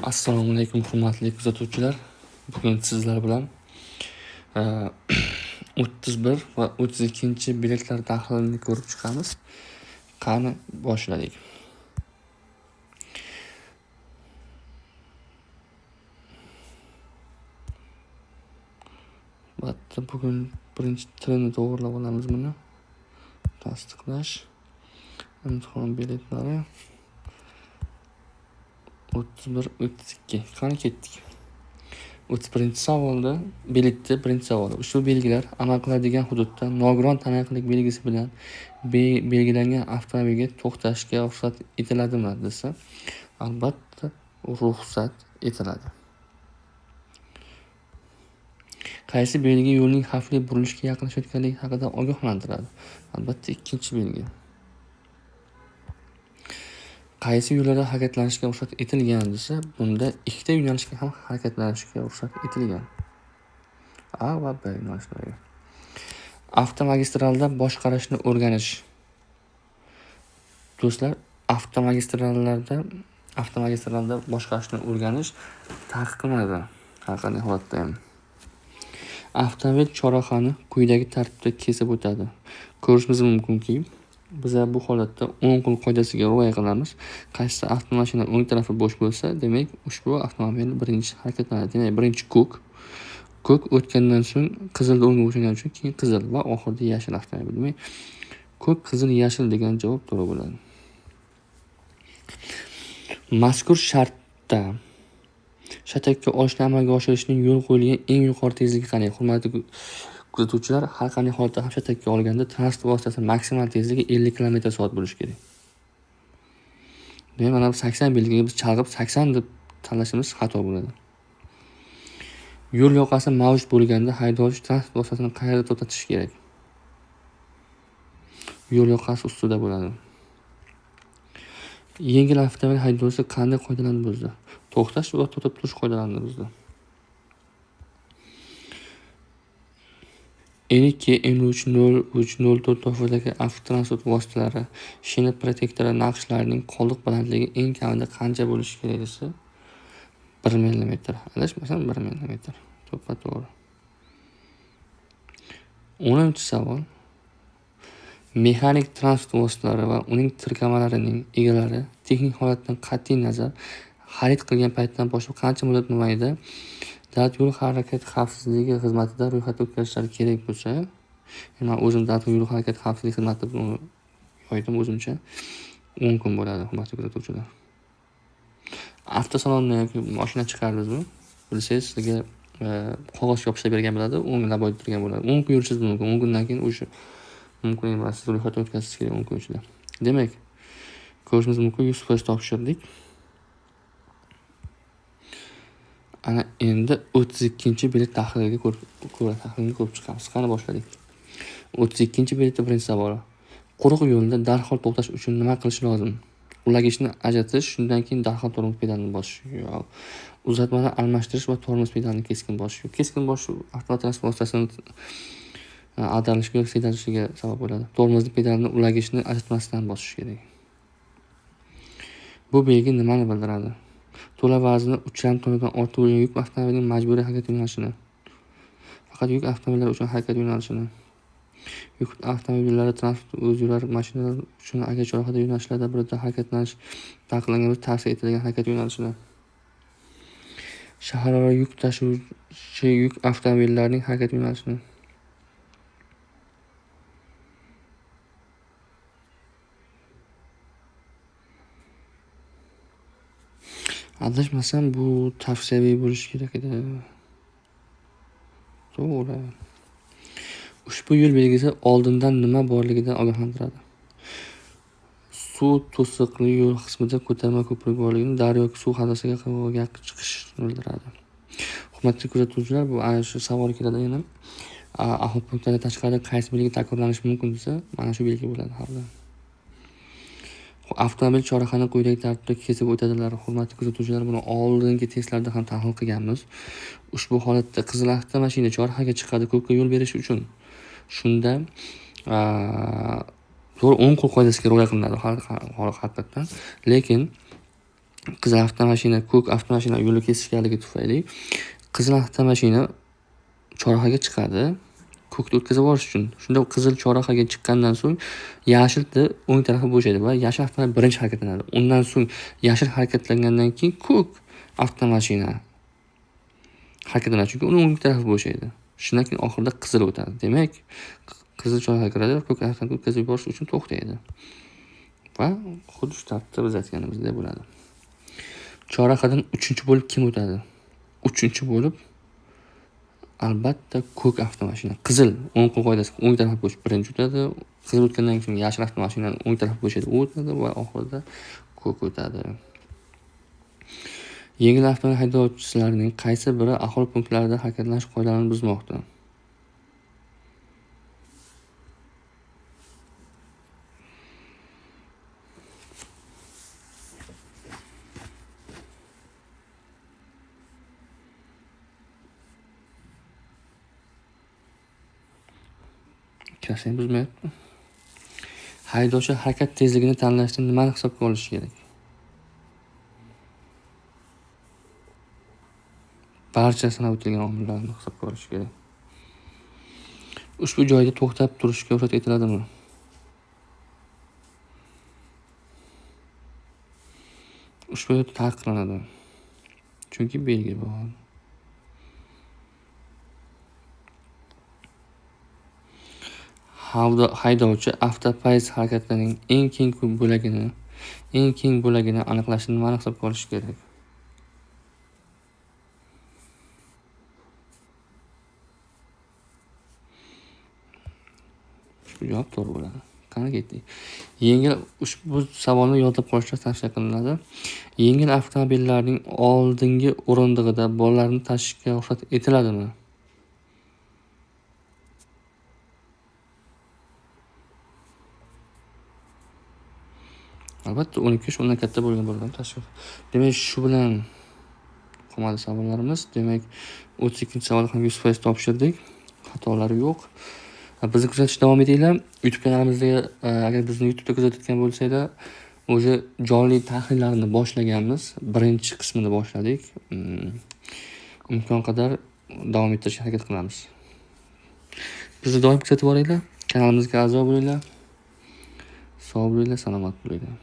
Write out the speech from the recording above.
Assalomu alaykum hurmatli kuzatuvchilar. Bugun sizlar bilan 31 va 32 biletlar tahlilini ko'rib chiqamiz. Qani boshladik. Albatta bugun birinchi tilni to'g'rilab olamiz buni. Tasdiqlash. Imtihon biletlari 31-32. Qani ketdik. 31-savolda belitda birinchi savol. Ushbu belgilar amal qiladigan hududda nogiron taniqlik belgisi bilan belgilangan avtomobilga to'xtashga ruxsat etiladimi desa, albatta ruxsat etiladi. Qaysi belgi yo'lning xavfli burilishga yaqinlashayotganligi haqida ogohlantiradi? Albatta ikkinchi belgi. Qaysi yo'llarda harakatlanishga ruxsat etilgan desa, bunda ikkita yo'nalishga ham harakatlanishga ruxsat etilgan. A va B yo'nalishlariga. Avtomagistralda boshqarishni o'rganish. Do'stlar, avtomagistralda boshqarishni o'rganish taqiqlanadi. Har qanday holatda ham. Avtomobil chorrahani quyidagi tartibda kesib o'tadi. Ko'rishimiz mumkinki, biz bu holatda o'ng qo'l qoidasiga rioya qilamiz. Qaysi avtomashina o'ng tarafi bo'sh bo'lsa, demak ushbu avtomobil birinchi harakatlanadi. Demak, birinchi ko'k o'tgandan so'ng qizil o'ngga o'tgandan so'ng keyin qizil va oxirida yashil avtomobil. Demak, ko'k, qizil, yashil degan javob to'g'ri bo'ladi. Mazkur shartda shatakka olishni amalga oshirishning yo'l qo'yilgan eng yuqori tezligi qanday? Hurmatli kuzatuvchilar, har qanday holatda ham shatakka olganda transport vositasi maksimal tezligi 50 km/s bo'lishi kerak. Demak, mana bu 80 belgiga biz chalg'ib 80 deb tanlashimiz xato bo'ladi. Yo'l yoqasi mavjud bo'lganda haydovchi transport vositasini qayerda to'xtatish kerak? Yo'l yoqasi ustida bo'ladi. Yengil avtomobil haydovchisi qanday qoidalarni buzdi? To'xtash va to'xtab turish qoidalarini buzdi. N2, N3, 03, 04 toifadagi avtotransport vositalari shina protektori naqshlarining qoldiq balandligi eng kamida qancha bo'lishi kerak desa, 1 mm. Adashmasam 1 mm. To'g'ri. 10-savol. Mexanik transport vositalari va uning tirkamalarining egalari texnik holatdan qat'iy nazar xarid qilgan paytdan boshlab qancha muddat mobaynida davlat yo'l harakati xavfsizligi xizmatida ro'yxatga o'tkazishlari kerak bo'lsa, men o'zim davlat yo'l harakati xavfsizligi xizmati buni yo'ydim o'zimcha 10 kun bo'ladi, hurmatli kuzatuvchilar. Avtosalonni yoki mashina chiqardingizmi? Bilsangiz, sizga qog'oz yopishtirib bergan bo'ladi, 10 kunlab turgan bo'ladi. 10 kun yurishingiz mumkin. 10 kundan keyin o'sha mumkin emas, siz ro'yxatga o'tkazishingiz kerak 10 kun ichida. Demak, ko'rishimiz mumkin 100% topshirdik. Ana endi 32-bilet tahliliga ko'rib chiqamiz. Qani boshladik. 32-biletda birinchi savol. Quruq yo'lda darhol to'xtash uchun nima qilish lozim? Ulagichni ajratish, shundan keyin darhol tormoz pedalini bosish. Yo'q. Uzatmani almashtirish va tormoz pedalini keskin bosish. Keskin bosish avtotransport vositasini ag'darilishiga yoki sedarishiga sabab bo'ladi. Tormoz pedalini ulagichni ajratmasdan bosish kerak. Bu belgi nimani bildiradi? To'la vazni 3,5 tonnadan ortiq bo'lgan yuk avtomobilining majburiy harakat yo'nalishini. Faqat yuk avtomobillari uchun harakat yo'nalishini. Yuk avtomobillari transport o'zgalar mashinalar uchun agar chorrahada yo'nalishlarda birida harakatlanish taqiqlangan bo'lsa tavsiya etilgan harakat yo'nalishini. Shahararo yuk tashuvchi yuk avtomobillarining harakat yo'nalishini. Adashmasam bu tavsiyaviy bo'lishi kerak edi. To'g'ri. Ushbu yo'l belgisi oldindan nima borligidan ogohlantiradi. Suv to'siqli yo'l qismida ko'tarma ko'prik borligini, daryo yoki suv havzasiga qirg'oqqa chiqishni bildiradi. Hurmatli kuzatuvchilar, bu ana shu savol keladi yana. Aholi punktlardan tashqarida qaysi belgi takrorlanishi mumkin desa, mana shu belgi bo'ladi hali. Avtomobil chorrahani quyidagi tartibda kesib o'tadilar. Hurmatli kuzatuvchilar, buni oldingi testlarda ham tahlil qilganmiz. Ushbu holatda qizil avtomashina chorrahaga chiqadi ko'kka yo'l berish uchun. Shunda to'g'ri o'ng qo'l qoidasiga rioya qilinadi haqiqatan. Lekin qizil avtomashina ko'k avtomashina yo'lni kesishganligi tufayli qizil avtomashina chorrahaga chiqadi. Ko'kni o'tkazib yuborish uchun. Shunda qizil chorrahaga chiqqandan so'ng yashilni o'ng tarafi bo'shaydi va yashil avtomashina birinchi harakatlanadi. Undan so'ng yashil harakatlangandan keyin ko'k avtomashina harakatlanadi, chunki uning o'ng tarafi bo'shaydi. Shundan keyin oxirida qizil o'tadi. Demak, qizil chorrahaga kiradi va ko'k avtomobilni o'tkazib yuborish uchun to'xtaydi. Va xuddi shu tartibda biz aytganimizdek bo'ladi. Chorrahadan 3-bo'lib kim o'tadi? 3-bo'lib albatta ko'k avtomashina. Qizil o'ng qo'l qoidasi o'ng tarafga bo'sh birinchi o'tadi. Qizil o'tgandan so'ng yashil avtomashinaning o'ng tarafi bo'shaydi, u o'tadi va oxirida ko'k o'tadi. Yengil avtomobil haydovchilarining qaysi biri aholi punktlarida harakatlanish qoidalarini buzmoqda? Ikkasini buzmayapti. Haydovchi harakat tezligini tanlashda nimani hisobga olish kerak? Barcha sanab o'tilgan omillarni hisobga olish kerak. Ushbu joyda to'xtab turishga ruxsat etiladimi? Ushbu joyda taqiqlanadi. Chunki belgi bor. Haydovchi avtopoyezd harakatlarining eng keng bo'lagini aniqlashda nimani hisobga olish kerak? Ushbu javob to'g'ri bo'ladi. Qani ketdik. Ushbu savolni yodlab qolishga tavsiya qilinadi. Yengil avtomobillarning oldingi o'rindig'ida bolalarni tashishga ruxsat etiladimi? Albatta 12 yosh undan katta bo'lgan bolalarni tashish. Demak, shu bilan qolmadi savollarimiz. Demak, 32-savol ham 100% topshirdik. Xatolari yo'q. Bizni kuzatishda davom etinglar. YouTube kanalimizda agar bizni YouTube'da kuzatayotgan bo'lsanglar, o'zi jonli tahlillarni boshlaganmiz. Birinchi qismini boshladik. Imkon qadar davom ettirishga harakat qilamiz. Bizni doim kuzatib boringlar. Kanalimizga a'zo bo'linglar. Sog' bo'linglar, salomat bo'linglar.